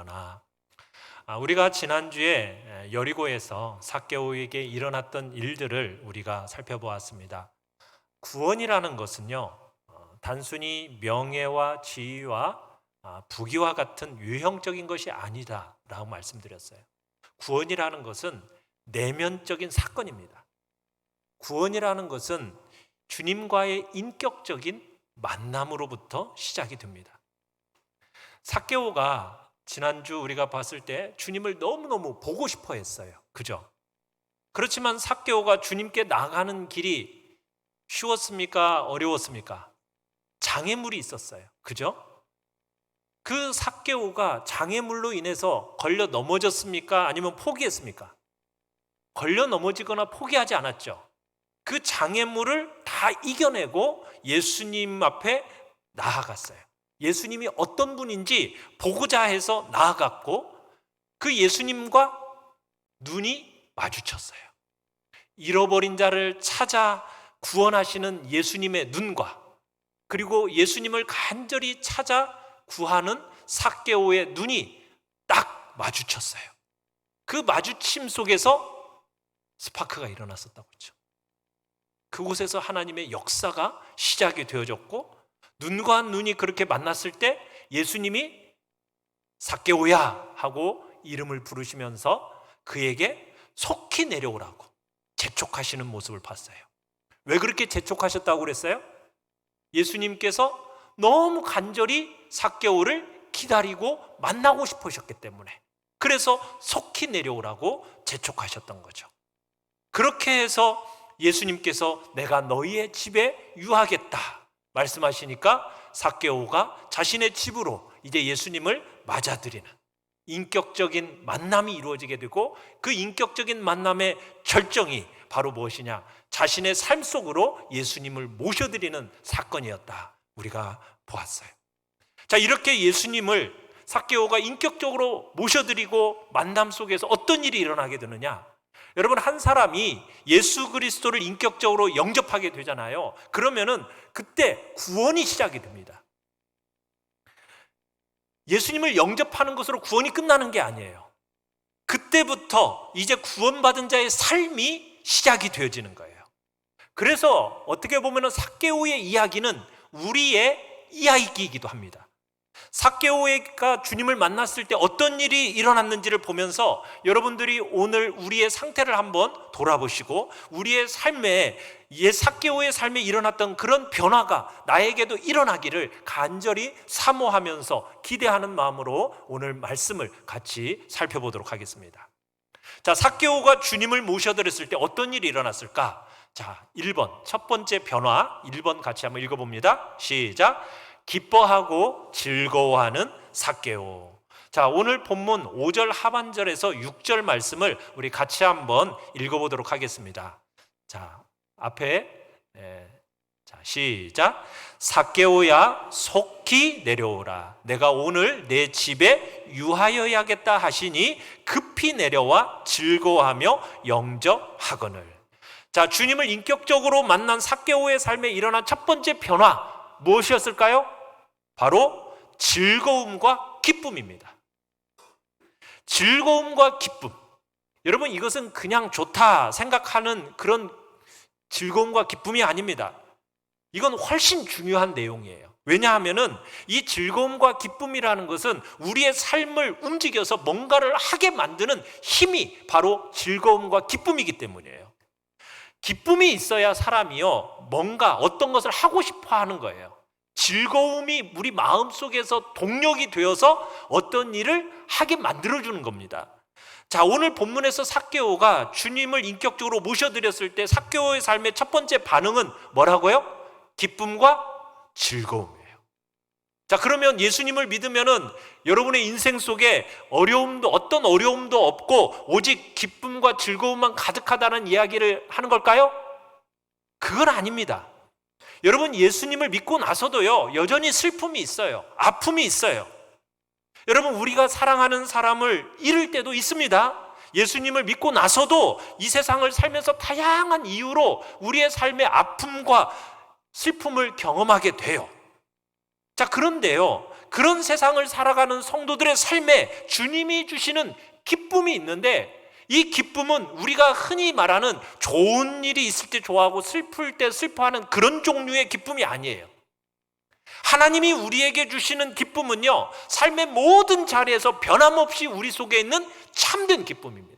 일어나. 우리가 지난주에 여리고에서 삭개오에게 일어났던 일들을 우리가 살펴보았습니다. 구원이라는 것은요, 단순히 명예와 지위와 부귀와 같은 유형적인 것이 아니다라고 말씀드렸어요. 구원이라는 것은 내면적인 사건입니다. 구원이라는 것은 주님과의 인격적인 만남으로부터 시작이 됩니다. 삭개오가 지난주 우리가 봤을 때 주님을 너무너무 보고 싶어 했어요. 그죠? 그렇지만 삭개오가 주님께 나가는 길이 쉬웠습니까? 어려웠습니까? 장애물이 있었어요. 그죠? 그 삭개오가 장애물로 인해서 걸려 넘어졌습니까? 아니면 포기했습니까? 걸려 넘어지거나 포기하지 않았죠. 그 장애물을 다 이겨내고 예수님 앞에 나아갔어요. 예수님이 어떤 분인지 보고자 해서 나아갔고 그 예수님과 눈이 마주쳤어요. 잃어버린 자를 찾아 구원하시는 예수님의 눈과 그리고 예수님을 간절히 찾아 구하는 삭개오의 눈이 딱 마주쳤어요. 그 마주침 속에서 스파크가 일어났었다고 했죠. 그곳에서 하나님의 역사가 시작이 되어졌고 눈과 눈이 그렇게 만났을 때 예수님이 삭개오야 하고 이름을 부르시면서 그에게 속히 내려오라고 재촉하시는 모습을 봤어요. 왜 그렇게 재촉하셨다고 그랬어요? 예수님께서 너무 간절히 삭개오를 기다리고 만나고 싶으셨기 때문에 그래서 속히 내려오라고 재촉하셨던 거죠. 그렇게 해서 예수님께서 내가 너희의 집에 유하겠다 말씀하시니까 삭개오가 자신의 집으로 이제 예수님을 맞아들이는 인격적인 만남이 이루어지게 되고 그 인격적인 만남의 절정이 바로 무엇이냐? 자신의 삶 속으로 예수님을 모셔드리는 사건이었다. 우리가 보았어요. 자, 이렇게 예수님을 삭개오가 인격적으로 모셔드리고 만남 속에서 어떤 일이 일어나게 되느냐? 여러분, 한 사람이 예수 그리스도를 인격적으로 영접하게 되잖아요. 그러면은 그때 구원이 시작이 됩니다. 예수님을 영접하는 것으로 구원이 끝나는 게 아니에요. 그때부터 이제 구원받은 자의 삶이 시작이 되어지는 거예요. 그래서 어떻게 보면 삭개오의 이야기는 우리의 이야기이기도 합니다. 삭개오가 주님을 만났을 때 어떤 일이 일어났는지를 보면서 여러분들이 오늘 우리의 상태를 한번 돌아보시고 우리의 삶에 삭개오의 삶에 일어났던 그런 변화가 나에게도 일어나기를 간절히 사모하면서 기대하는 마음으로 오늘 말씀을 같이 살펴보도록 하겠습니다. 자, 삭개오가 주님을 모셔드렸을 때 어떤 일이 일어났을까? 자, 1번 첫 번째 변화 1번 같이 한번 읽어봅니다. 시작. 기뻐하고 즐거워하는 삭개오. 자, 오늘 본문 5절 하반절에서 6절 말씀을 우리 같이 한번 읽어보도록 하겠습니다. 자, 앞에 자, 시작. 삭개오야 속히 내려오라. 내가 오늘 내 집에 유하여야겠다 하시니 급히 내려와 즐거워하며 영접하거늘. 자, 주님을 인격적으로 만난 삭개오의 삶에 일어난 첫 번째 변화 무엇이었을까요? 바로 즐거움과 기쁨입니다. 즐거움과 기쁨. 여러분, 이것은 그냥 좋다 생각하는 그런 즐거움과 기쁨이 아닙니다. 이건 훨씬 중요한 내용이에요. 왜냐하면은 이 즐거움과 기쁨이라는 것은 우리의 삶을 움직여서 뭔가를 하게 만드는 힘이 바로 즐거움과 기쁨이기 때문이에요. 기쁨이 있어야 사람이요 뭔가 어떤 것을 하고 싶어 하는 거예요. 즐거움이 우리 마음속에서 동력이 되어서 어떤 일을 하게 만들어주는 겁니다. 자, 오늘 본문에서 삭개오가 주님을 인격적으로 모셔드렸을 때 삭개오의 삶의 첫 번째 반응은 뭐라고요? 기쁨과 즐거움이에요. 자, 그러면 예수님을 믿으면은 여러분의 인생 속에 어떤 어려움도 없고 오직 기쁨과 즐거움만 가득하다는 이야기를 하는 걸까요? 그건 아닙니다. 여러분, 예수님을 믿고 나서도요 여전히 슬픔이 있어요. 아픔이 있어요. 여러분, 우리가 사랑하는 사람을 잃을 때도 있습니다. 예수님을 믿고 나서도 이 세상을 살면서 다양한 이유로 우리의 삶의 아픔과 슬픔을 경험하게 돼요. 자, 그런데요, 그런 세상을 살아가는 성도들의 삶에 주님이 주시는 기쁨이 있는데, 이 기쁨은 우리가 흔히 말하는 좋은 일이 있을 때 좋아하고 슬플 때 슬퍼하는 그런 종류의 기쁨이 아니에요. 하나님이 우리에게 주시는 기쁨은요, 삶의 모든 자리에서 변함없이 우리 속에 있는 참된 기쁨입니다.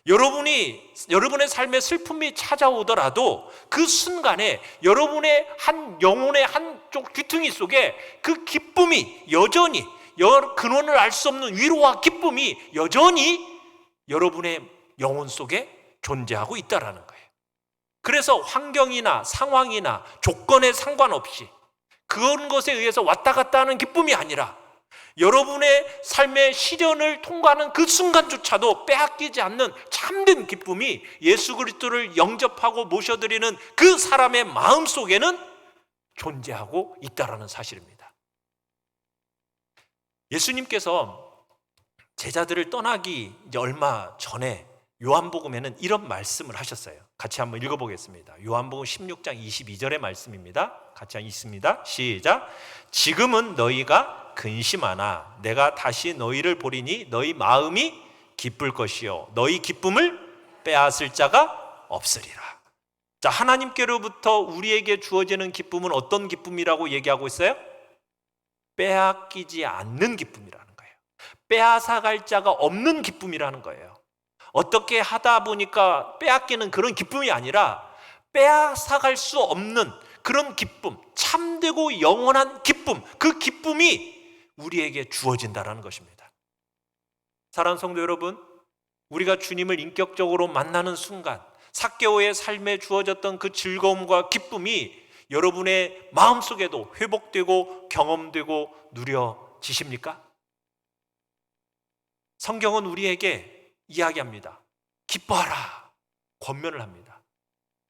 여러분의 삶에 슬픔이 찾아오더라도 그 순간에 여러분의 한 영혼의 한쪽 귀퉁이 속에 그 기쁨이 여전히, 근원을 알 수 없는 위로와 기쁨이 여전히 여러분의 영혼 속에 존재하고 있다는 거예요. 그래서 환경이나 상황이나 조건에 상관없이 그런 것에 의해서 왔다 갔다 하는 기쁨이 아니라 여러분의 삶의 시련을 통과하는 그 순간조차도 빼앗기지 않는 참된 기쁨이 예수 그리스도를 영접하고 모셔드리는 그 사람의 마음 속에는 존재하고 있다는 사실입니다. 예수님께서 제자들을 떠나기 이제 얼마 전에 요한복음에는 이런 말씀을 하셨어요. 같이 한번 읽어보겠습니다. 요한복음 16장 22절의 말씀입니다. 같이 읽습니다. 시작. 지금은 너희가 근심하나 내가 다시 너희를 보리니 너희 마음이 기쁠 것이요 너희 기쁨을 빼앗을 자가 없으리라. 자, 하나님께로부터 우리에게 주어지는 기쁨은 어떤 기쁨이라고 얘기하고 있어요? 빼앗기지 않는 기쁨이라는 거예요. 빼앗아갈 자가 없는 기쁨이라는 거예요. 어떻게 하다 보니까 빼앗기는 그런 기쁨이 아니라 빼앗아갈 수 없는 그런 기쁨, 참되고 영원한 기쁨, 그 기쁨이 우리에게 주어진다는 것입니다. 사랑하는 성도 여러분, 우리가 주님을 인격적으로 만나는 순간 삭개오의 삶에 주어졌던 그 즐거움과 기쁨이 여러분의 마음속에도 회복되고 경험되고 누려지십니까? 성경은 우리에게 이야기합니다. 기뻐하라, 권면을 합니다.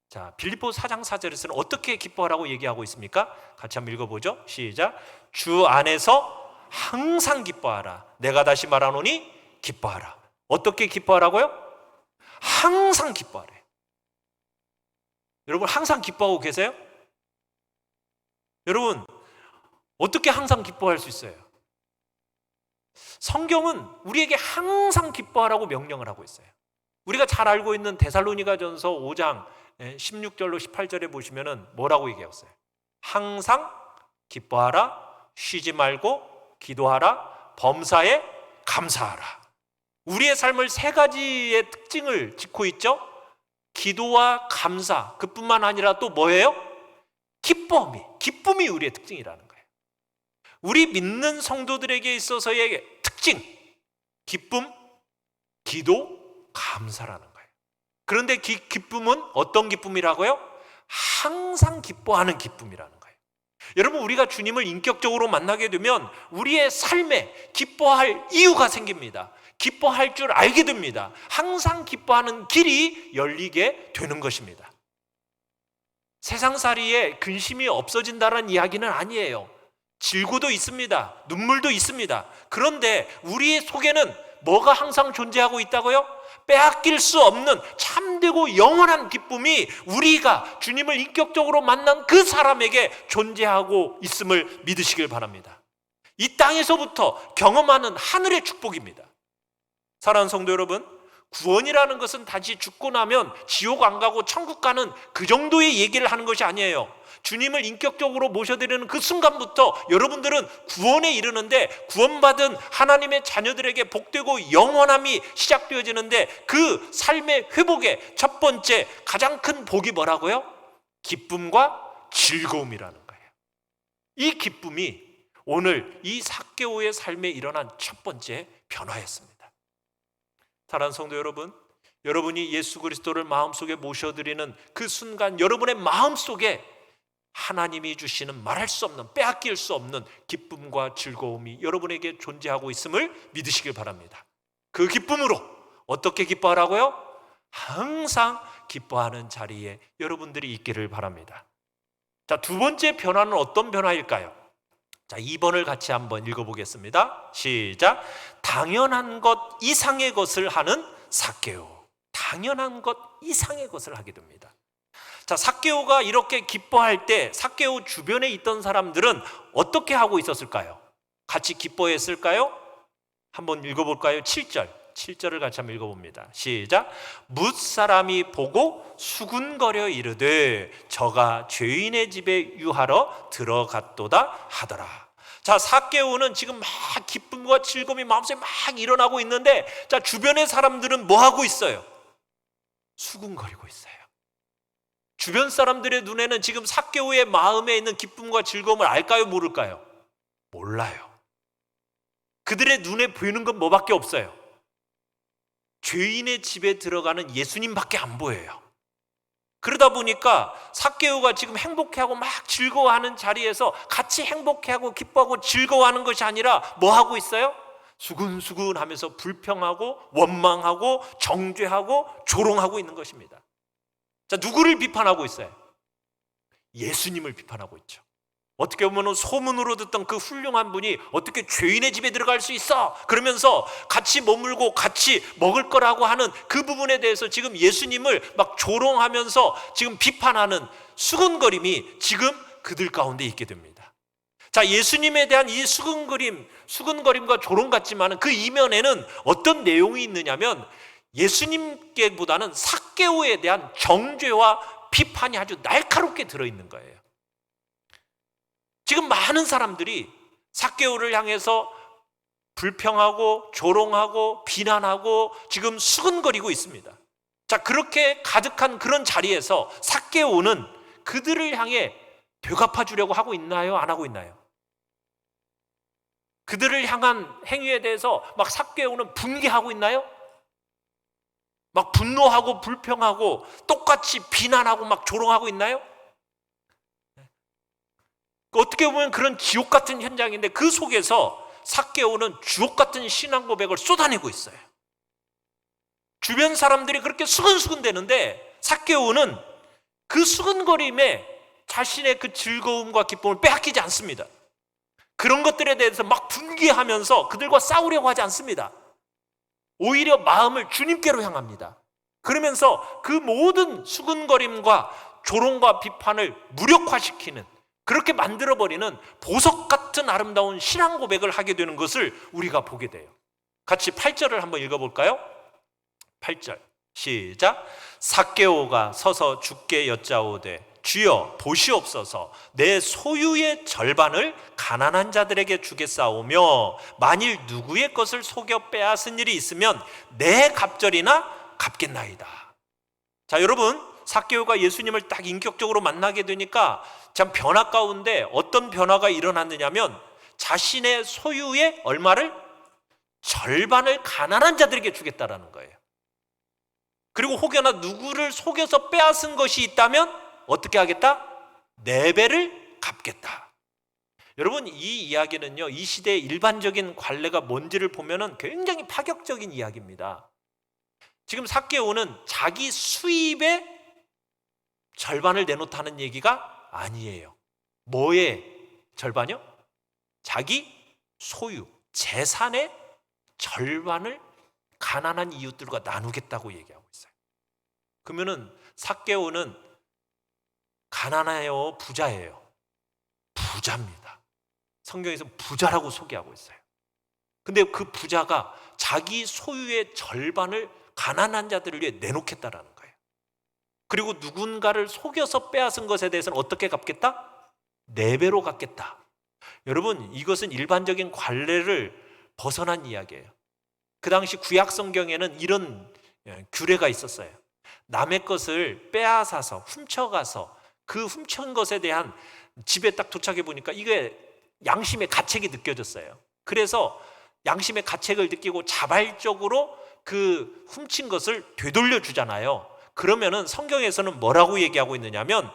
자, 빌립보 4장 4절에서는 어떻게 기뻐하라고 얘기하고 있습니까? 같이 한번 읽어보죠. 시작. 주 안에서 항상 기뻐하라. 내가 다시 말하노니 기뻐하라. 어떻게 기뻐하라고요? 항상 기뻐하래. 여러분, 항상 기뻐하고 계세요? 여러분, 어떻게 항상 기뻐할 수 있어요? 성경은 우리에게 항상 기뻐하라고 명령을 하고 있어요. 우리가 잘 알고 있는 데살로니가전서 5장 16절로 18절에 보시면은 뭐라고 얘기했어요? 항상 기뻐하라, 쉬지 말고 기도하라, 범사에 감사하라. 우리의 삶을 세 가지의 특징을 짓고 있죠. 기도와 감사, 그뿐만 아니라 또 뭐예요? 기쁨이 우리의 특징이라는 거예요. 우리 믿는 성도들에게 있어서의 특징, 기쁨, 기도, 감사라는 거예요. 그런데 기쁨은 어떤 기쁨이라고요? 항상 기뻐하는 기쁨이라는 거예요. 여러분, 우리가 주님을 인격적으로 만나게 되면 우리의 삶에 기뻐할 이유가 생깁니다. 기뻐할 줄 알게 됩니다. 항상 기뻐하는 길이 열리게 되는 것입니다. 세상살이에 근심이 없어진다는 이야기는 아니에요. 질고도 있습니다. 눈물도 있습니다. 그런데 우리 속에는 뭐가 항상 존재하고 있다고요? 빼앗길 수 없는 참되고 영원한 기쁨이 우리가 주님을 인격적으로 만난 그 사람에게 존재하고 있음을 믿으시길 바랍니다. 이 땅에서부터 경험하는 하늘의 축복입니다. 사랑하는 성도 여러분, 구원이라는 것은 단지 죽고 나면 지옥 안 가고 천국 가는 그 정도의 얘기를 하는 것이 아니에요. 주님을 인격적으로 모셔드리는 그 순간부터 여러분들은 구원에 이르는데, 구원받은 하나님의 자녀들에게 복되고 영원함이 시작되어지는데, 그 삶의 회복의 첫 번째 가장 큰 복이 뭐라고요? 기쁨과 즐거움이라는 거예요. 이 기쁨이 오늘 이 삭개오의 삶에 일어난 첫 번째 변화였습니다. 사랑하는 성도 여러분, 여러분이 예수 그리스도를 마음속에 모셔드리는 그 순간 여러분의 마음속에 하나님이 주시는 말할 수 없는, 빼앗길 수 없는 기쁨과 즐거움이 여러분에게 존재하고 있음을 믿으시길 바랍니다. 그 기쁨으로 어떻게 기뻐하라고요? 항상 기뻐하는 자리에 여러분들이 있기를 바랍니다. 자, 두 번째 변화는 어떤 변화일까요? 자, 2번을 같이 한번 읽어보겠습니다. 시작. 당연한 것 이상의 것을 하는 삭개오. 당연한 것 이상의 것을 하게 됩니다. 자, 삭개오가 이렇게 기뻐할 때 삭개오 주변에 있던 사람들은 어떻게 하고 있었을까요? 같이 기뻐했을까요? 한번 읽어볼까요? 7절을 같이 한번 읽어봅니다. 시작. 뭇사람이 보고 수군거려 이르되 저가 죄인의 집에 유하러 들어갔도다 하더라. 자, 삭개오는 지금 막 기쁨과 즐거움이 마음속에 막 일어나고 있는데, 자, 주변의 사람들은 뭐 하고 있어요? 수군거리고 있어요. 주변 사람들의 눈에는 지금 삭개오의 마음에 있는 기쁨과 즐거움을 알까요? 모를까요? 몰라요. 그들의 눈에 보이는 건 뭐밖에 없어요? 죄인의 집에 들어가는 예수님밖에 안 보여요. 그러다 보니까 삭개오가 지금 행복해하고 막 즐거워하는 자리에서 같이 행복해하고 기뻐하고 즐거워하는 것이 아니라 뭐 하고 있어요? 수근수근 하면서 불평하고 원망하고 정죄하고 조롱하고 있는 것입니다. 자, 누구를 비판하고 있어요? 예수님을 비판하고 있죠. 어떻게 보면 소문으로 듣던 그 훌륭한 분이 어떻게 죄인의 집에 들어갈 수 있어? 그러면서 같이 머물고 같이 먹을 거라고 하는 그 부분에 대해서 지금 예수님을 막 조롱하면서 지금 비판하는 수근거림이 지금 그들 가운데 있게 됩니다. 자, 예수님에 대한 이 수근거림과 조롱 같지만 그 이면에는 어떤 내용이 있느냐면 예수님께보다는 삭개오에 대한 정죄와 비판이 아주 날카롭게 들어있는 거예요. 지금 많은 사람들이 삭개오를 향해서 불평하고 조롱하고 비난하고 지금 수근거리고 있습니다. 자, 그렇게 가득한 그런 자리에서 삭개오는 그들을 향해 되갚아 주려고 하고 있나요? 안 하고 있나요? 그들을 향한 행위에 대해서 막 삭개오는 분개하고 있나요? 막 분노하고 불평하고 똑같이 비난하고 막 조롱하고 있나요? 어떻게 보면 그런 지옥 같은 현장인데 그 속에서 삭개오는 주옥 같은 신앙 고백을 쏟아내고 있어요. 주변 사람들이 그렇게 수근수근 대는데 삭개오는 그 수근거림에 자신의 그 즐거움과 기쁨을 빼앗기지 않습니다. 그런 것들에 대해서 막 분개하면서 그들과 싸우려고 하지 않습니다. 오히려 마음을 주님께로 향합니다. 그러면서 그 모든 수근거림과 조롱과 비판을 무력화시키는, 그렇게 만들어버리는 보석 같은 아름다운 신앙 고백을 하게 되는 것을 우리가 보게 돼요. 같이 8절을 한번 읽어볼까요? 8절 시작. 삭개오가 서서 주께 여짜오되 주여 보시옵소서, 내 소유의 절반을 가난한 자들에게 주겠사오며 만일 누구의 것을 속여 빼앗은 일이 있으면 내 갑절이나 갚겠나이다. 자, 여러분, 삭개오가 예수님을 딱 인격적으로 만나게 되니까 참 변화 가운데 어떤 변화가 일어났느냐면 자신의 소유의 얼마를? 절반을 가난한 자들에게 주겠다라는 거예요. 그리고 혹여나 누구를 속여서 빼앗은 것이 있다면 어떻게 하겠다? 4배를 갚겠다. 여러분, 이 이야기는요, 이 시대의 일반적인 관례가 뭔지를 보면은 굉장히 파격적인 이야기입니다. 지금 삭개오는 자기 수입의 절반을 내놓다는 얘기가 아니에요. 뭐의 절반이요? 자기 소유, 재산의 절반을 가난한 이웃들과 나누겠다고 얘기하고 있어요. 그러면은 삭개오는 가난해요, 부자예요? 부자입니다. 성경에서 부자라고 소개하고 있어요. 근데 그 부자가 자기 소유의 절반을 가난한 자들을 위해 내놓겠다라는 거예요. 그리고 누군가를 속여서 빼앗은 것에 대해서는 어떻게 갚겠다? 4배로 갚겠다. 여러분, 이것은 일반적인 관례를 벗어난 이야기예요. 그 당시 구약 성경에는 이런 규례가 있었어요. 남의 것을 빼앗아서 훔쳐가서 그 훔친 것에 대한, 집에 딱 도착해 보니까 이게 양심의 가책이 느껴졌어요. 그래서 양심의 가책을 느끼고 자발적으로 그 훔친 것을 되돌려 주잖아요. 그러면은 성경에서는 뭐라고 얘기하고 있느냐면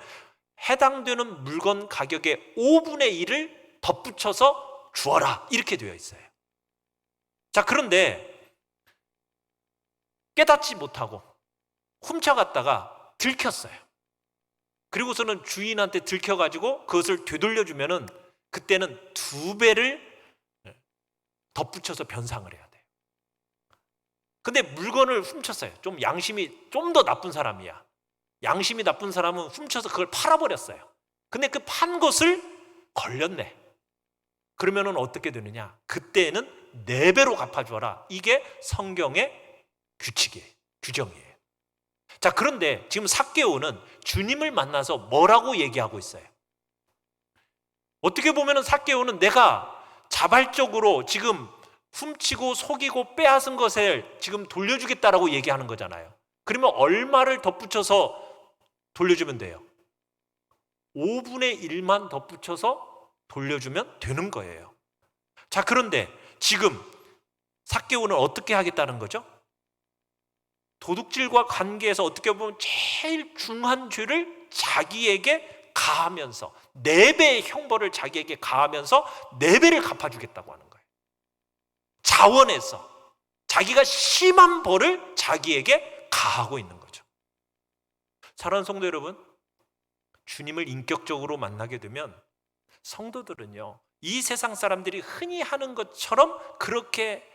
해당되는 물건 가격의 5분의 1을 덧붙여서 주어라, 이렇게 되어 있어요. 자, 그런데 깨닫지 못하고 훔쳐갔다가 들켰어요. 그리고서는 주인한테 들켜가지고 그것을 되돌려주면은 그때는 2배를 덧붙여서 변상을 해야 돼요. 근데 물건을 훔쳤어요. 좀 양심이 좀 더 나쁜 사람이야. 양심이 나쁜 사람은 훔쳐서 그걸 팔아버렸어요. 근데 그 판 것을 걸렸네. 그러면은 어떻게 되느냐? 그때는 4배로 갚아주어라. 이게 성경의 규칙이에요. 규정이에요. 자, 그런데 지금 삭개오는 주님을 만나서 뭐라고 얘기하고 있어요? 어떻게 보면은 삭개오는 내가 자발적으로 지금 훔치고 속이고 빼앗은 것을 지금 돌려주겠다라고 얘기하는 거잖아요. 그러면 얼마를 덧붙여서 돌려주면 돼요? 5분의 1만 덧붙여서 돌려주면 되는 거예요. 자, 그런데 지금 삭개오는 어떻게 하겠다는 거죠? 도둑질과 관계에서 어떻게 보면 제일 중한 죄를 자기에게 가하면서 4배의 형벌을 자기에게 가하면서 4배를 갚아주겠다고 하는 거예요. 자원해서 자기가 심한 벌을 자기에게 가하고 있는 거죠. 사랑하는 성도 여러분, 주님을 인격적으로 만나게 되면 성도들은요, 이 세상 사람들이 흔히 하는 것처럼 그렇게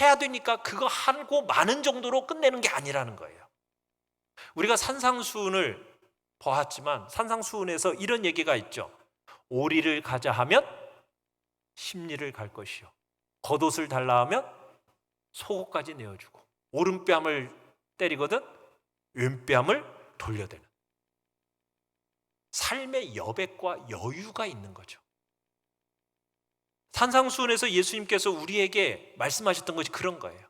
해야 되니까 그거 하고 많은 정도로 끝내는 게 아니라는 거예요. 우리가 산상수훈을 보았지만 산상수훈에서 이런 얘기가 있죠. 오리를 가자 하면 십리를 갈 것이요, 겉옷을 달라 하면 속옷까지 내어주고, 오른뺨을 때리거든 왼뺨을 돌려대는 삶의 여백과 여유가 있는 거죠. 산상수훈에서 예수님께서 우리에게 말씀하셨던 것이 그런 거예요.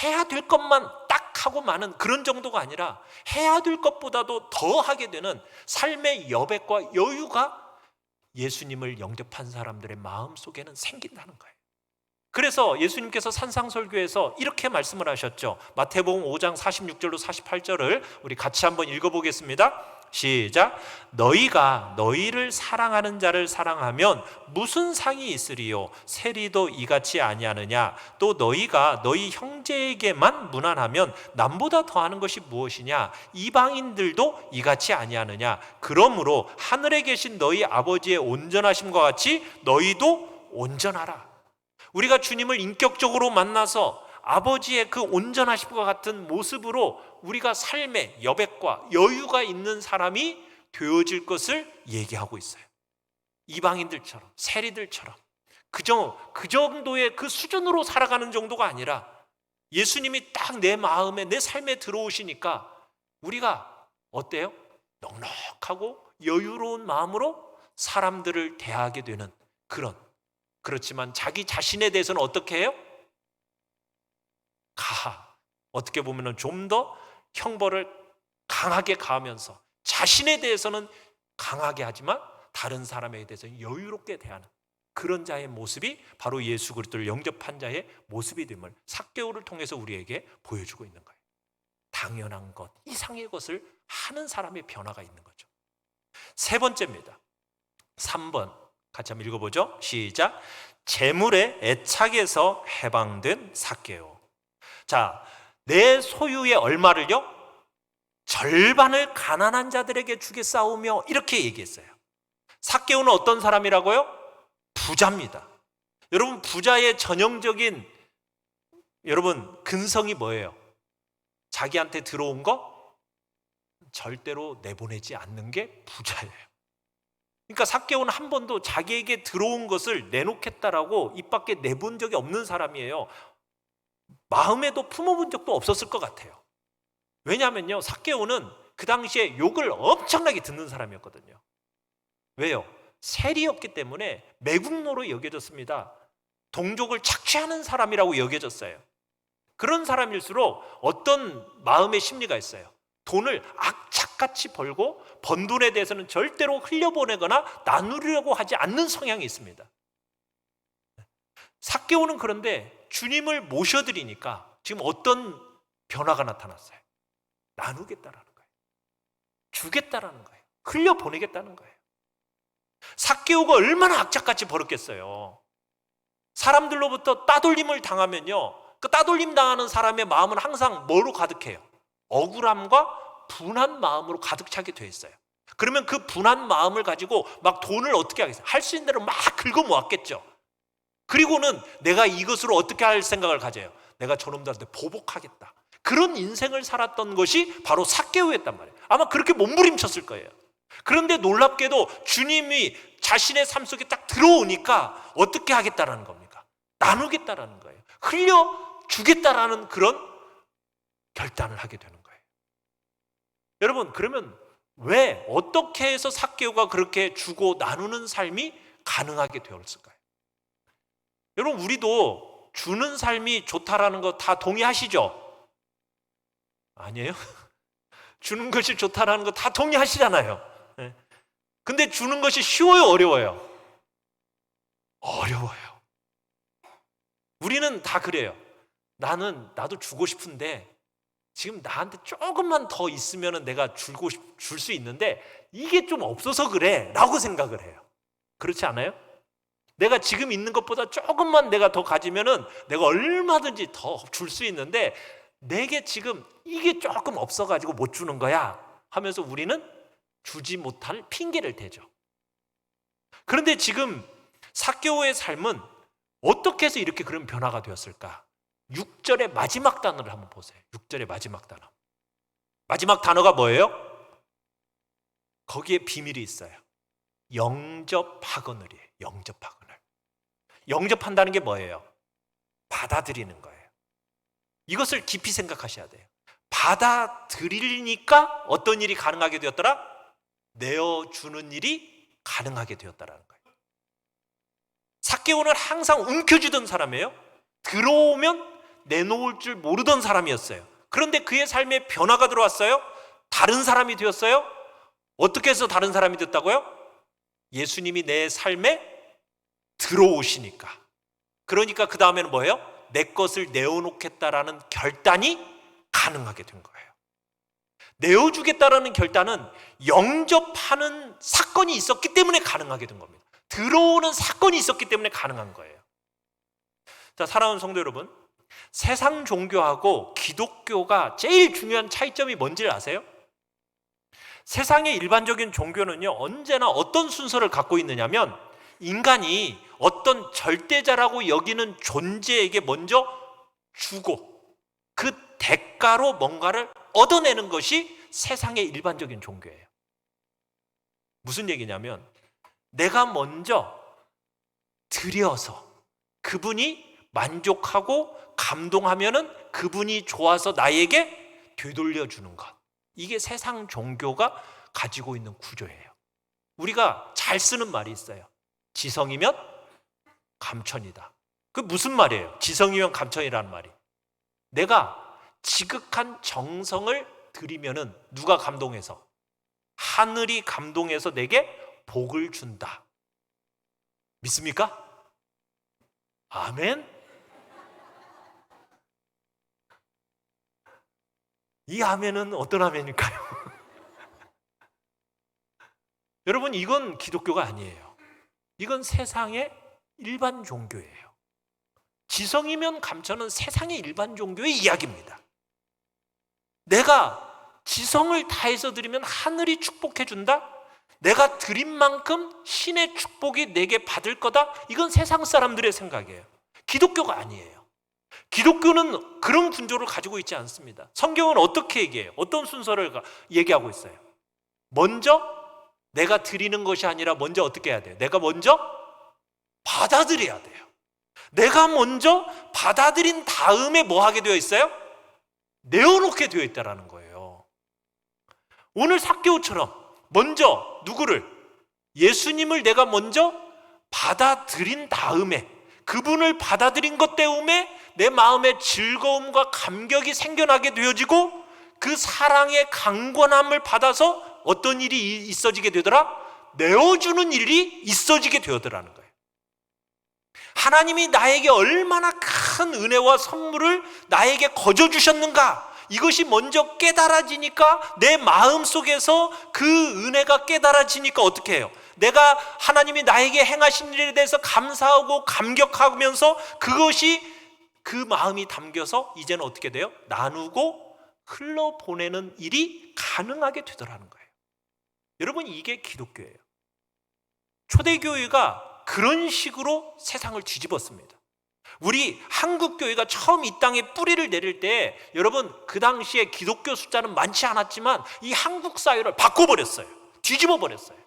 해야 될 것만 딱 하고 마는 그런 정도가 아니라 해야 될 것보다도 더 하게 되는 삶의 여백과 여유가 예수님을 영접한 사람들의 마음 속에는 생긴다는 거예요. 그래서 예수님께서 산상설교에서 이렇게 말씀을 하셨죠. 마태복음 5장 46절로 48절을 우리 같이 한번 읽어보겠습니다. 시작. 너희가 너희를 사랑하는 자를 사랑하면 무슨 상이 있으리요? 세리도 이같이 아니하느냐? 또 너희가 너희 형제에게만 무난하면 남보다 더하는 것이 무엇이냐? 이방인들도 이같이 아니하느냐? 그러므로 하늘에 계신 너희 아버지의 온전하심과 같이 너희도 온전하라. 우리가 주님을 인격적으로 만나서 아버지의 그 온전하심과 같은 모습으로 우리가 삶의 여백과 여유가 있는 사람이 되어질 것을 얘기하고 있어요. 이방인들처럼, 세리들처럼 그 정도의 그 수준으로 살아가는 정도가 아니라 예수님이 딱 내 마음에, 내 삶에 들어오시니까 우리가 어때요? 넉넉하고 여유로운 마음으로 사람들을 대하게 되는 그렇지만 자기 자신에 대해서는 어떻게 해요? 어떻게 보면 좀 더 형벌을 강하게 가하면서 자신에 대해서는 강하게 하지만 다른 사람에 대해서는 여유롭게 대하는 그런 자의 모습이 바로 예수 그리스도를 영접한 자의 모습이 됨을 삭개오를 통해서 우리에게 보여주고 있는 거예요. 당연한 것 이상의 것을 하는 사람의 변화가 있는 거죠. 세 번째입니다. 3번 같이 한번 읽어보죠. 시작. 재물의 애착에서 해방된 삭개오. 자, 내 소유의 얼마를요? 절반을 가난한 자들에게 주겠사오며 이렇게 얘기했어요. 삭개오는 어떤 사람이라고요? 부자입니다. 여러분, 부자의 전형적인 근성이 뭐예요? 자기한테 들어온 거 절대로 내보내지 않는 게 부자예요. 그러니까 삭개오는 한 번도 자기에게 들어온 것을 내놓겠다라고 입 밖에 내본 적이 없는 사람이에요. 마음에도 품어본 적도 없었을 것 같아요. 왜냐하면요, 삭개오는 그 당시에 욕을 엄청나게 듣는 사람이었거든요. 왜요? 세리였기 때문에 매국노로 여겨졌습니다. 동족을 착취하는 사람이라고 여겨졌어요. 그런 사람일수록 어떤 마음의 심리가 있어요. 돈을 악착같이 벌고 번 돈에 대해서는 절대로 흘려보내거나 나누려고 하지 않는 성향이 있습니다. 삭개오는 그런데 주님을 모셔드리니까 지금 어떤 변화가 나타났어요? 나누겠다라는 거예요. 주겠다라는 거예요. 흘려보내겠다는 거예요. 삭개오가 얼마나 악착같이 벌었겠어요. 사람들로부터 따돌림을 당하면요, 그 따돌림 당하는 사람의 마음은 항상 뭐로 가득해요? 억울함과 분한 마음으로 가득 차게 돼 있어요. 그러면 그 분한 마음을 가지고 막 돈을 어떻게 하겠어요? 할 수 있는 대로 막 긁어 모았겠죠. 그리고는 내가 이것으로 어떻게 할 생각을 가져요? 내가 저놈들한테 보복하겠다. 그런 인생을 살았던 것이 바로 삭개오였단 말이에요. 아마 그렇게 몸부림쳤을 거예요. 그런데 놀랍게도 주님이 자신의 삶 속에 딱 들어오니까 어떻게 하겠다라는 겁니까? 나누겠다라는 거예요. 흘려주겠다라는 그런 결단을 하게 되는 거예요. 여러분, 그러면 왜 어떻게 해서 삭개오가 그렇게 주고 나누는 삶이 가능하게 되었을까요? 여러분, 우리도 주는 삶이 좋다라는 거 다 동의하시죠? 아니에요? 주는 것이 좋다라는 거 다 동의하시잖아요. 근데 주는 것이 쉬워요, 어려워요? 어려워요. 우리는 다 그래요. 나도 주고 싶은데 지금 나한테 조금만 더 있으면 내가 줄 수 있는데 이게 좀 없어서 그래 라고 생각을 해요. 그렇지 않아요? 내가 지금 있는 것보다 조금만 내가 더 가지면은 내가 얼마든지 더 줄 수 있는데 내게 지금 이게 조금 없어가지고 못 주는 거야 하면서 우리는 주지 못할 핑계를 대죠. 그런데 지금 삭개오의 삶은 어떻게 해서 이렇게 그런 변화가 되었을까? 6절의 마지막 단어를 한번 보세요. 6절의 마지막 단어. 마지막 단어가 뭐예요? 거기에 비밀이 있어요. 영접하거늘이에요. 영접하거늘. 영접한다는 게 뭐예요? 받아들이는 거예요. 이것을 깊이 생각하셔야 돼요. 받아들이니까 어떤 일이 가능하게 되었더라? 내어주는 일이 가능하게 되었다라는 거예요. 삭개오는 항상 움켜쥐던 사람이에요. 들어오면 내놓을 줄 모르던 사람이었어요. 그런데 그의 삶에 변화가 들어왔어요. 다른 사람이 되었어요. 어떻게 해서 다른 사람이 됐다고요? 예수님이 내 삶에 들어오시니까. 그러니까 그 다음에는 뭐예요? 내 것을 내어놓겠다라는 결단이 가능하게 된 거예요. 내어주겠다라는 결단은 영접하는 사건이 있었기 때문에 가능하게 된 겁니다. 들어오는 사건이 있었기 때문에 가능한 거예요. 자, 사랑하는 성도 여러분, 세상 종교하고 기독교가 제일 중요한 차이점이 뭔지를 아세요? 세상의 일반적인 종교는요, 언제나 어떤 순서를 갖고 있느냐면 인간이 어떤 절대자라고 여기는 존재에게 먼저 주고 그 대가로 뭔가를 얻어내는 것이 세상의 일반적인 종교예요. 무슨 얘기냐면 내가 먼저 드려서 그분이 만족하고 감동하면은 그분이 좋아서 나에게 되돌려 주는 것. 이게 세상 종교가 가지고 있는 구조예요. 우리가 잘 쓰는 말이 있어요. 지성이면 감천이다. 그 무슨 말이에요? 지성이면 감천이라는 말이. 내가 지극한 정성을 드리면은 누가 감동해서? 하늘이 감동해서 내게 복을 준다. 믿습니까? 아멘? 이 아멘은 어떤 아멘일까요? 여러분, 이건 기독교가 아니에요. 이건 세상의 일반 종교예요. 지성이면 감천은 세상의 일반 종교의 이야기입니다. 내가 지성을 다해서 드리면 하늘이 축복해 준다? 내가 드린 만큼 신의 축복이 내게 받을 거다? 이건 세상 사람들의 생각이에요. 기독교가 아니에요. 기독교는 그런 군조를 가지고 있지 않습니다. 성경은 어떻게 얘기해요? 어떤 순서를 얘기하고 있어요? 먼저 내가 드리는 것이 아니라 먼저 어떻게 해야 돼요? 내가 먼저 받아들여야 돼요. 내가 먼저 받아들인 다음에 뭐 하게 되어 있어요? 내어놓게 되어 있다는 거예요. 오늘 삭개오처럼 먼저 누구를? 예수님을 내가 먼저 받아들인 다음에 그분을 받아들인 것 때문에 내 마음에 즐거움과 감격이 생겨나게 되어지고 그 사랑의 강권함을 받아서 어떤 일이 있어지게 되더라? 내어주는 일이 있어지게 되더라는 거예요. 하나님이 나에게 얼마나 큰 은혜와 선물을 나에게 거저 주셨는가? 이것이 먼저 깨달아지니까 내 마음속에서 그 은혜가 깨달아지니까 어떻게 해요? 내가 하나님이 나에게 행하신 일에 대해서 감사하고 감격하면서 그것이 그 마음이 담겨서 이제는 어떻게 돼요? 나누고 흘러보내는 일이 가능하게 되더라는 거예요. 여러분, 이게 기독교예요. 초대교회가 그런 식으로 세상을 뒤집었습니다. 우리 한국 교회가 처음 이 땅에 뿌리를 내릴 때 여러분 그 당시에 기독교 숫자는 많지 않았지만 이 한국 사회를 바꿔버렸어요. 뒤집어 버렸어요.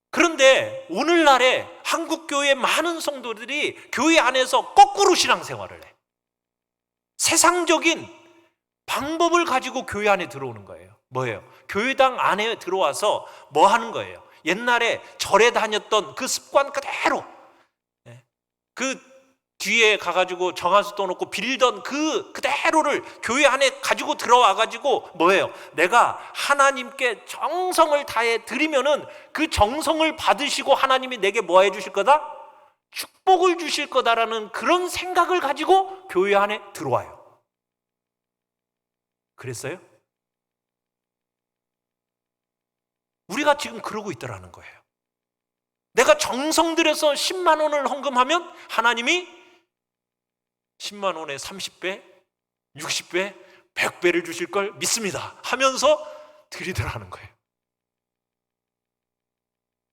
그런데 오늘날에 한국 교회의 많은 성도들이 교회 안에서 거꾸로 신앙생활을 해. 세상적인 방법을 가지고 교회 안에 들어오는 거예요. 뭐예요? 교회당 안에 들어와서 뭐 하는 거예요? 옛날에 절에 다녔던 그 습관 그대로, 그 뒤에 가가지고 정한수 떠놓고 빌던 그대로를 교회 안에 가지고 들어와가지고 뭐예요? 내가 하나님께 정성을 다해 드리면은 그 정성을 받으시고 하나님이 내게 뭐 해주실 거다? 축복을 주실 거다라는 그런 생각을 가지고 교회 안에 들어와요. 그랬어요? 우리가 지금 그러고 있더라는 거예요. 내가 정성 들여서 10만 원을 헌금하면 하나님이 10만 원에 30배, 60배, 100배를 주실 걸 믿습니다 하면서 드리더라는 거예요.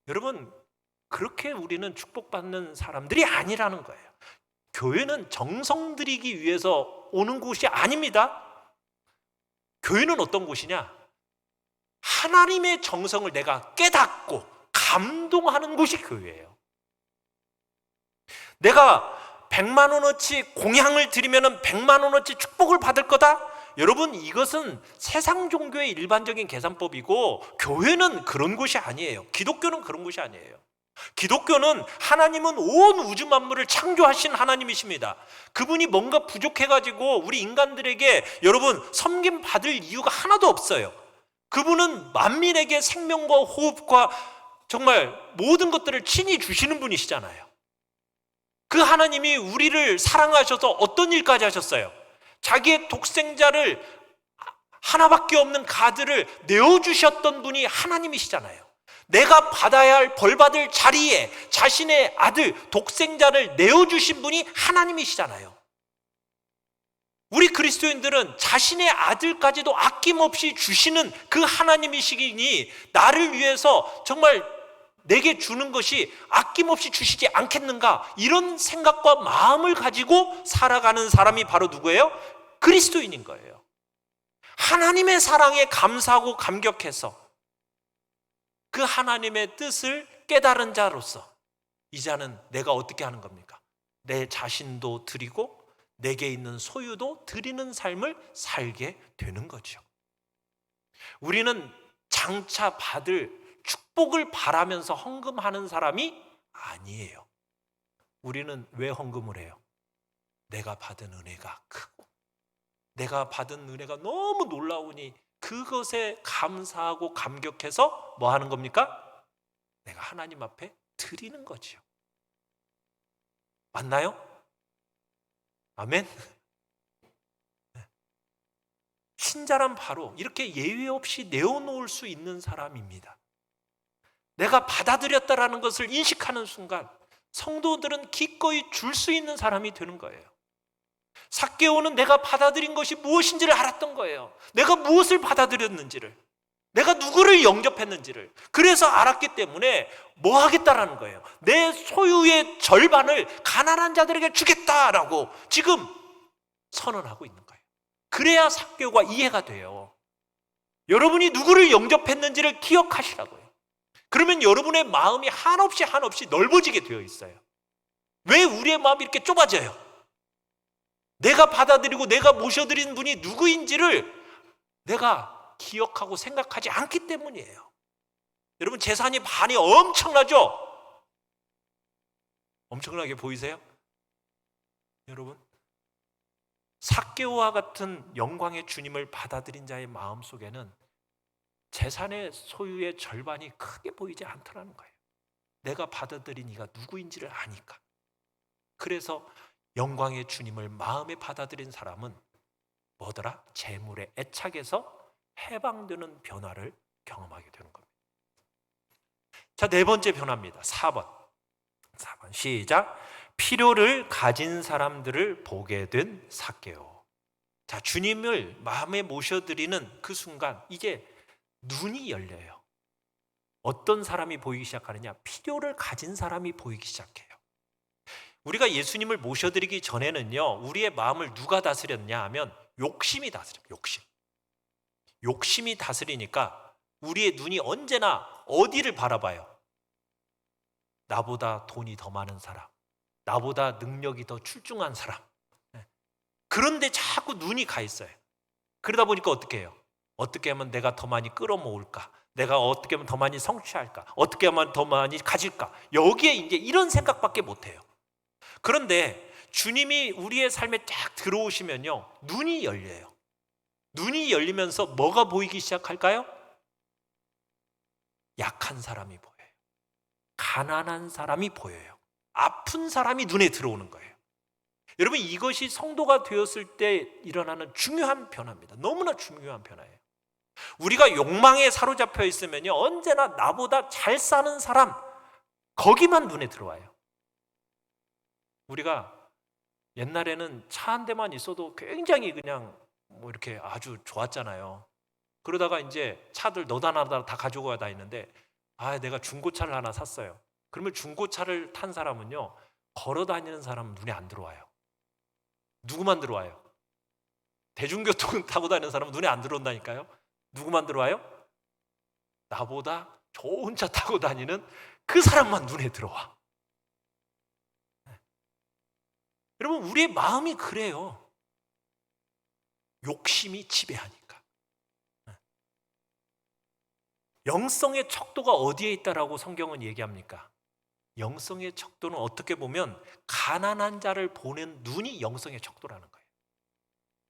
여러분, 그렇게 우리는 축복받는 사람들이 아니라는 거예요. 교회는 정성 들이기 위해서 오는 곳이 아닙니다. 교회는 어떤 곳이냐? 하나님의 정성을 내가 깨닫고 감동하는 곳이 교회예요. 내가 100만 원어치 공양을 드리면 100만 원어치 축복을 받을 거다? 여러분, 이것은 세상 종교의 일반적인 계산법이고 교회는 그런 곳이 아니에요. 기독교는 그런 곳이 아니에요. 기독교는 하나님은 온 우주 만물을 창조하신 하나님이십니다. 그분이 뭔가 부족해가지고 우리 인간들에게 여러분 섬김 받을 이유가 하나도 없어요. 그분은 만민에게 생명과 호흡과 정말 모든 것들을 친히 주시는 분이시잖아요. 그 하나님이 우리를 사랑하셔서 어떤 일까지 하셨어요? 자기의 독생자를, 하나밖에 없는 가드를 내어주셨던 분이 하나님이시잖아요. 내가 받아야 할 벌받을 자리에 자신의 아들 독생자를 내어주신 분이 하나님이시잖아요. 우리 그리스도인들은 자신의 아들까지도 아낌없이 주시는 그 하나님이시기니 나를 위해서 정말 내게 주는 것이 아낌없이 주시지 않겠는가, 이런 생각과 마음을 가지고 살아가는 사람이 바로 누구예요? 그리스도인인 거예요. 하나님의 사랑에 감사하고 감격해서 그 하나님의 뜻을 깨달은 자로서 이제는 내가 어떻게 하는 겁니까? 내 자신도 드리고 내게 있는 소유도 드리는 삶을 살게 되는 거죠. 우리는 장차 받을 축복을 바라면서 헌금하는 사람이 아니에요. 우리는 왜 헌금을 해요? 내가 받은 은혜가 크고 내가 받은 은혜가 너무 놀라우니 그것에 감사하고 감격해서 뭐 하는 겁니까? 내가 하나님 앞에 드리는 거지요. 맞나요? 아멘. 신자란 바로 이렇게 예외 없이 내어놓을 수 있는 사람입니다. 내가 받아들였다라는 것을 인식하는 순간 성도들은 기꺼이 줄 수 있는 사람이 되는 거예요. 삭개오는 내가 받아들인 것이 무엇인지를 알았던 거예요. 내가 무엇을 받아들였는지를, 내가 누구를 영접했는지를. 그래서 알았기 때문에 뭐 하겠다라는 거예요. 내 소유의 절반을 가난한 자들에게 주겠다라고 지금 선언하고 있는 거예요. 그래야 삭개오가 이해가 돼요. 여러분이 누구를 영접했는지를 기억하시라고요. 그러면 여러분의 마음이 한없이 넓어지게 되어 있어요. 왜 우리의 마음이 이렇게 좁아져요? 내가 받아들이고 내가 모셔드린 분이 누구인지를 내가 기억하고 생각하지 않기 때문이에요. 여러분, 재산이 반이 엄청나죠? 엄청나게 보이세요? 여러분, 삭개오와 같은 영광의 주님을 받아들인 자의 마음 속에는 재산의 소유의 절반이 크게 보이지 않더라는 거예요. 내가 받아들인 이가 누구인지를 아니까. 그래서 영광의 주님을 마음에 받아들인 사람은 뭐더라? 재물의 애착에서 해방되는 변화를 경험하게 되는 겁니다. 자, 네 번째 변화입니다. 4번 시작. 필요를 가진 사람들을 보게 된 삭개오. 자, 주님을 마음에 모셔드리는 그 순간 이제 눈이 열려요. 어떤 사람이 보이기 시작하느냐? 필요를 가진 사람이 보이기 시작해요. 우리가 예수님을 모셔드리기 전에는요, 우리의 마음을 누가 다스렸냐 하면 욕심이 다스려요. 욕심이 다스리니까 우리의 눈이 언제나 어디를 바라봐요? 나보다 돈이 더 많은 사람, 나보다 능력이 더 출중한 사람. 그런데 자꾸 눈이 가 있어요. 그러다 보니까 어떻게 해요? 어떻게 하면 내가 더 많이 끌어모을까? 내가 어떻게 하면 더 많이 성취할까? 어떻게 하면 더 많이 가질까? 여기에 이제 이런 생각밖에 못 해요. 그런데 주님이 우리의 삶에 딱 들어오시면요, 눈이 열려요. 눈이 열리면서 뭐가 보이기 시작할까요? 약한 사람이 보여요. 가난한 사람이 보여요. 아픈 사람이 눈에 들어오는 거예요. 여러분, 이것이 성도가 되었을 때 일어나는 중요한 변화입니다. 너무나 중요한 변화예요. 우리가 욕망에 사로잡혀 있으면요, 언제나 나보다 잘 사는 사람, 거기만 눈에 들어와요. 우리가 옛날에는 차 한 대만 있어도 굉장히 그냥 뭐 이렇게 아주 좋았잖아요. 그러다가 이제 차들 너다나다 다 가지고 다니는데, 내가 중고차를 하나 샀어요. 그러면 중고차를 탄 사람은요, 걸어 다니는 사람은 눈에 안 들어와요. 누구만 들어와요? 대중교통 타고 다니는 사람은 눈에 안 들어온다니까요. 누구만 들어와요? 나보다 좋은 차 타고 다니는 그 사람만 눈에 들어와. 여러분, 우리의 마음이 그래요. 욕심이 지배하니까. 영성의 척도가 어디에 있다라고 성경은 얘기합니까? 영성의 척도는 어떻게 보면 가난한 자를 보는 눈이 영성의 척도라는 거예요.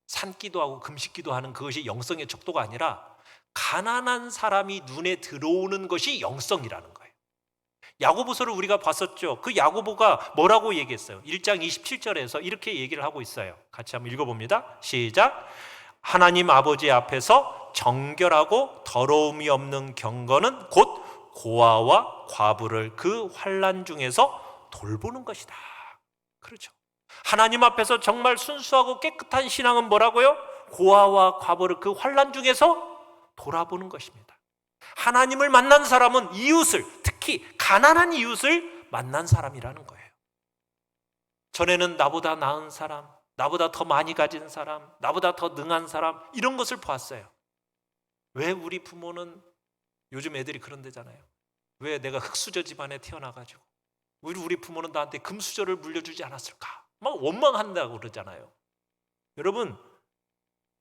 산기도 하고 금식기도 하는 그것이 영성의 척도가 아니라 가난한 사람이 눈에 들어오는 것이 영성이라는 거예요. 야고보서를 우리가 봤었죠. 그 야고보가 뭐라고 얘기했어요? 1장 27절에서 이렇게 얘기를 하고 있어요. 같이 한번 읽어봅니다. 시작. 하나님 아버지 앞에서 정결하고 더러움이 없는 경건은 곧 고아와 과부를 그 환난 중에서 돌보는 것이다. 그렇죠. 하나님 앞에서 정말 순수하고 깨끗한 신앙은 뭐라고요? 고아와 과부를 그 환난 중에서 돌아보는 것입니다. 하나님을 만난 사람은 이웃을, 특히 가난한 이웃을 만난 사람이라는 거예요. 전에는 나보다 나은 사람, 나보다 더 많이 가진 사람, 나보다 더 능한 사람, 이런 것을 보았어요. 왜 우리 부모는, 요즘 애들이 그런 데잖아요. 왜 내가 흙수저 집안에 태어나가지고 우리 부모는 나한테 금수저를 물려주지 않았을까? 막 원망한다고 그러잖아요. 여러분,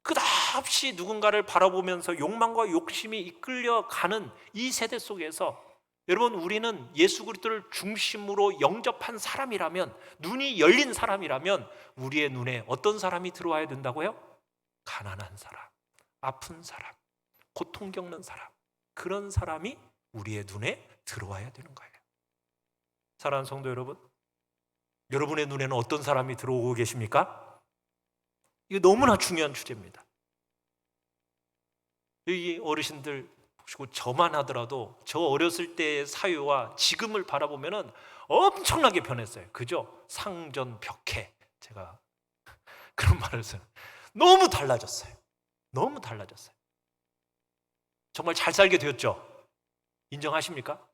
끝없이 누군가를 바라보면서 욕망과 욕심이 이끌려가는 이 세대 속에서 여러분, 우리는 예수 그리스도를 중심으로 영접한 사람이라면, 눈이 열린 사람이라면 우리의 눈에 어떤 사람이 들어와야 된다고요? 가난한 사람, 아픈 사람, 고통 겪는 사람, 그런 사람이 우리의 눈에 들어와야 되는 거예요. 사랑하는 성도 여러분, 여러분의 눈에는 어떤 사람이 들어오고 계십니까? 이거 너무나 중요한 주제입니다. 이 어르신들 보시고 저만 하더라도 저 어렸을 때의 사유와 지금을 바라보면 엄청나게 변했어요. 그죠? 상전벽해, 제가 그런 말을 써요. 너무 달라졌어요. 너무 달라졌어요. 정말 잘 살게 되었죠? 인정하십니까?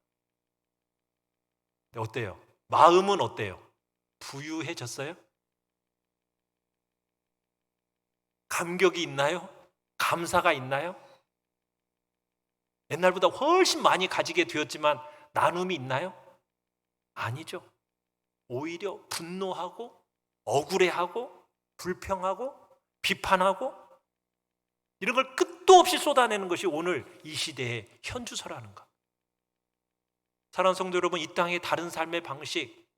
어때요? 마음은 어때요? 부유해졌어요? 감격이 있나요? 감사가 있나요? 옛날보다 훨씬 많이 가지게 되었지만 나눔이 있나요? 아니죠. 오히려 분노하고 억울해하고 불평하고 비판하고 이런 걸 끝도 없이 쏟아내는 것이 오늘 이 시대의 현주소라는 것. 사랑하는 성도 여러분, 이 땅의 다른 삶의 방식,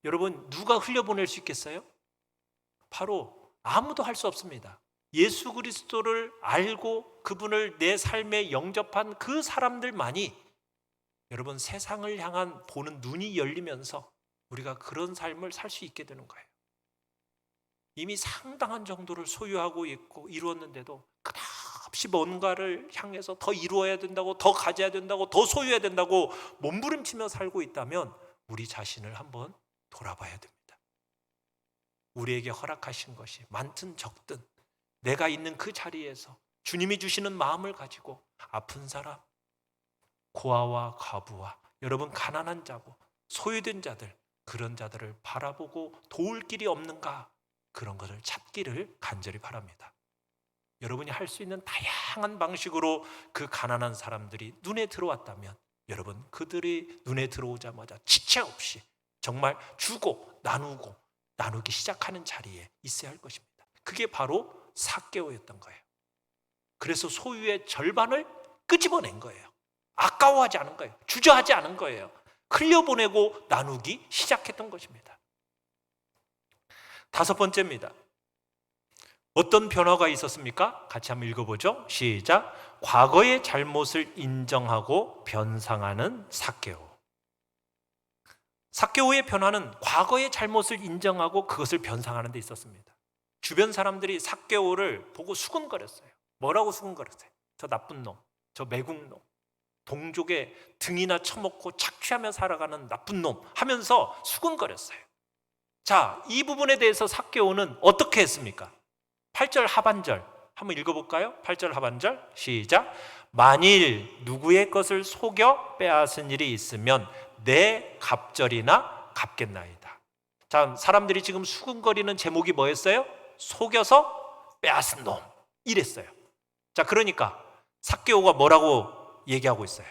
여러분 누가 흘려보낼 수 있겠어요? 바로 아무도 할 수 없습니다. 예수 그리스도를 알고 그분을 내 삶에 영접한 그 사람들만이 여러분 세상을 향한 보는 눈이 열리면서 우리가 그런 삶을 살 수 있게 되는 거예요. 이미 상당한 정도를 소유하고 있고 이루었는데도 끝없이 뭔가를 향해서 더 이루어야 된다고, 더 가져야 된다고, 더 소유해야 된다고 몸부림치며 살고 있다면 우리 자신을 한번 돌아봐야 됩니다. 우리에게 허락하신 것이 많든 적든 내가 있는 그 자리에서 주님이 주시는 마음을 가지고 아픈 사람, 고아와 과부와 여러분 가난한 자고 소유된 자들, 그런 자들을 바라보고 도울 길이 없는가, 그런 것을 찾기를 간절히 바랍니다. 여러분이 할 수 있는 다양한 방식으로 그 가난한 사람들이 눈에 들어왔다면 여러분 그들이 눈에 들어오자마자 지체 없이 정말 주고 나누기 시작하는 자리에 있어야 할 것입니다. 그게 바로 삭개오였던 거예요. 그래서 소유의 절반을 끄집어낸 거예요. 아까워하지 않은 거예요. 주저하지 않은 거예요. 흘려보내고 나누기 시작했던 것입니다. 다섯 번째입니다. 어떤 변화가 있었습니까? 같이 한번 읽어보죠. 시작. 과거의 잘못을 인정하고 변상하는 삭개오. 삭개오의 변화는 과거의 잘못을 인정하고 그것을 변상하는 데 있었습니다. 주변 사람들이 삭개오를 보고 수군거렸어요. 뭐라고 수군거렸어요? 저 나쁜 놈, 저 매국놈, 동족의 등이나 처먹고 착취하며 살아가는 나쁜 놈 하면서 수군거렸어요. 자, 이 부분에 대해서 삭개오는 어떻게 했습니까? 8절 하반절 한번 읽어볼까요? 8절 하반절 시작. 만일 누구의 것을 속여 빼앗은 일이 있으면 내 갑절이나 갚겠나이다. 자, 사람들이 지금 수군거리는 제목이 뭐였어요? 속여서 빼앗은 놈 이랬어요. 자, 그러니까 삭개오가 뭐라고 얘기하고 있어요?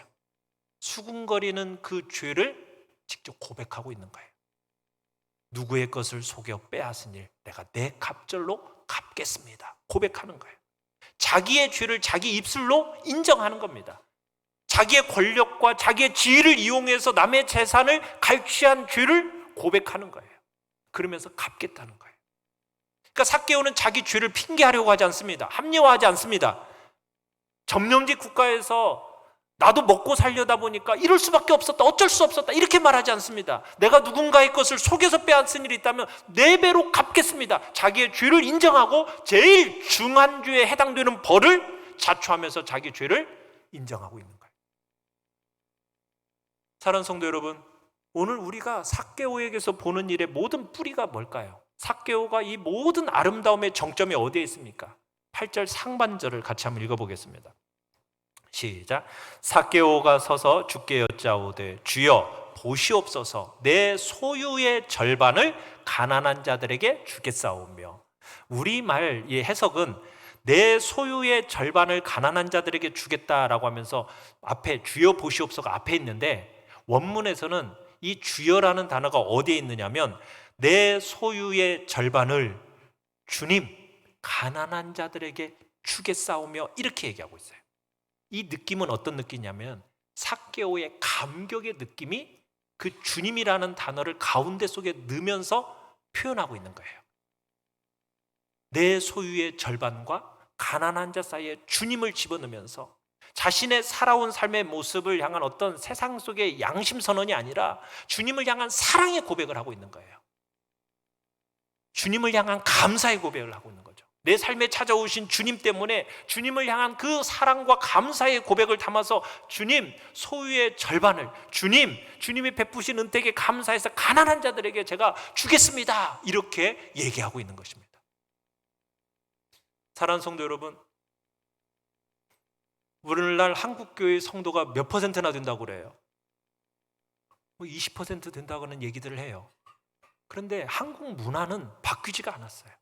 수군거리는 그 죄를 직접 고백하고 있는 거예요. 누구의 것을 속여 빼앗은 일 내가 내 갑절로 갚겠습니다. 고백하는 거예요. 자기의 죄를 자기 입술로 인정하는 겁니다. 자기의 권력과 자기의 지위를 이용해서 남의 재산을 갈취한 죄를 고백하는 거예요. 그러면서 갚겠다는 거예요. 그러니까 삭개오는 자기 죄를 핑계하려고 하지 않습니다. 합리화하지 않습니다. 점령지 국가에서 나도 먹고 살려다 보니까 이럴 수밖에 없었다, 어쩔 수 없었다 이렇게 말하지 않습니다. 내가 누군가의 것을 속여서 빼앗은 일이 있다면 4배로 갚겠습니다. 자기의 죄를 인정하고 제일 중한 죄에 해당되는 벌을 자초하면서 자기 죄를 인정하고 있는 거예요. 사랑하는 성도 여러분, 오늘 우리가 삭개오에게서 보는 일의 모든 뿌리가 뭘까요? 삭개오가 이 모든 아름다움의 정점이 어디에 있습니까? 8절 상반절을 같이 한번 읽어보겠습니다. 시작. 삭개오가 서서 주께 여짜오되 주여 보시옵소서 내 소유의 절반을 가난한 자들에게 주겠사오며. 우리말의 해석은 내 소유의 절반을 가난한 자들에게 주겠다라고 하면서 앞에 주여 보시옵소서가 앞에 있는데 원문에서는 이 주여라는 단어가 어디에 있느냐면 내 소유의 절반을 주님 가난한 자들에게 주겠사오며 이렇게 얘기하고 있어요. 이 느낌은 어떤 느낌이냐면 삭개오의 감격의 느낌이 그 주님이라는 단어를 가운데 속에 넣으면서 표현하고 있는 거예요. 내 소유의 절반과 가난한 자 사이에 주님을 집어넣으면서 자신의 살아온 삶의 모습을 향한 어떤 세상 속의 양심 선언이 아니라 주님을 향한 사랑의 고백을 하고 있는 거예요. 주님을 향한 감사의 고백을 하고 있는 거죠. 내 삶에 찾아오신 주님 때문에 주님을 향한 그 사랑과 감사의 고백을 담아서 주님 소유의 절반을 주님이 베푸신 은택에 감사해서 가난한 자들에게 제가 주겠습니다 이렇게 얘기하고 있는 것입니다. 사랑하는 성도 여러분, 오늘날 한국교회 성도가 몇 퍼센트나 된다고 그래요? 20% 된다고는 얘기들을 해요. 그런데 한국 문화는 바뀌지가 않았어요.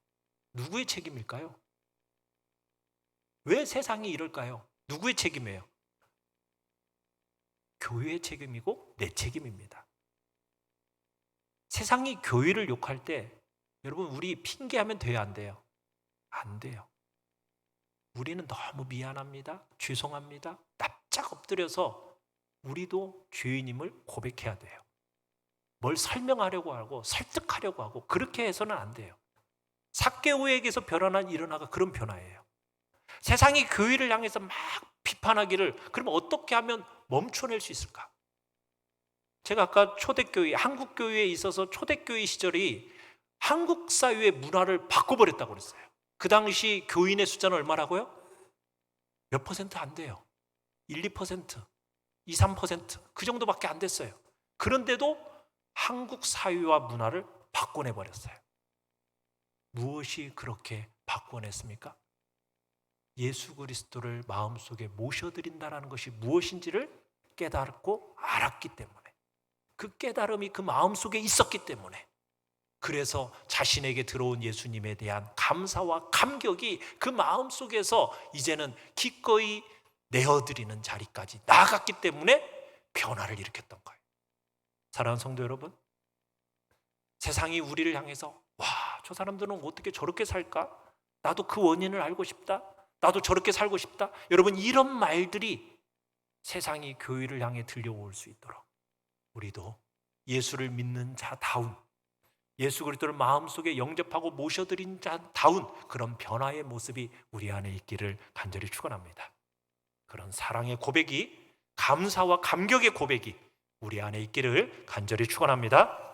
누구의 책임일까요? 왜 세상이 이럴까요? 누구의 책임이에요? 교회의 책임이고 내 책임입니다. 세상이 교회를 욕할 때 여러분 우리 핑계하면 돼요, 안 돼요? 안 돼요. 우리는 너무 미안합니다, 죄송합니다, 납작 엎드려서 우리도 죄인임을 고백해야 돼요. 뭘 설명하려고 하고 설득하려고 하고 그렇게 해서는 안 돼요. 삭개오에게서 일어난 그런 변화예요. 세상이 교회를 향해서 막 비판하기를 그러면 어떻게 하면 멈춰낼 수 있을까? 제가 아까 초대교회, 한국교회에 있어서 초대교회 시절이 한국 사회의 문화를 바꿔버렸다고 그랬어요. 그 당시 교인의 숫자는 얼마라고요? 몇 퍼센트 안 돼요. 1, 2%, 2, 3% 그 정도밖에 안 됐어요. 그런데도 한국 사회와 문화를 바꿔내버렸어요. 무엇이 그렇게 바꿔냈습니까? 예수 그리스도를 마음속에 모셔드린다는 것이 무엇인지를 깨닫고 알았기 때문에 그 깨달음이 그 마음속에 있었기 때문에, 그래서 자신에게 들어온 예수님에 대한 감사와 감격이 그 마음속에서 이제는 기꺼이 내어드리는 자리까지 나아갔기 때문에 변화를 일으켰던 거예요. 사랑하는 성도 여러분, 세상이 우리를 향해서 와, 저 사람들은 어떻게 저렇게 살까? 나도 그 원인을 알고 싶다. 나도 저렇게 살고 싶다. 여러분, 이런 말들이 세상이 교회를 향해 들려올 수 있도록 우리도 예수를 믿는 자다운, 예수 그리스도를 마음속에 영접하고 모셔드린 자다운 그런 변화의 모습이 우리 안에 있기를 간절히 축원합니다. 그런 사랑의 고백이, 감사와 감격의 고백이 우리 안에 있기를 간절히 축원합니다.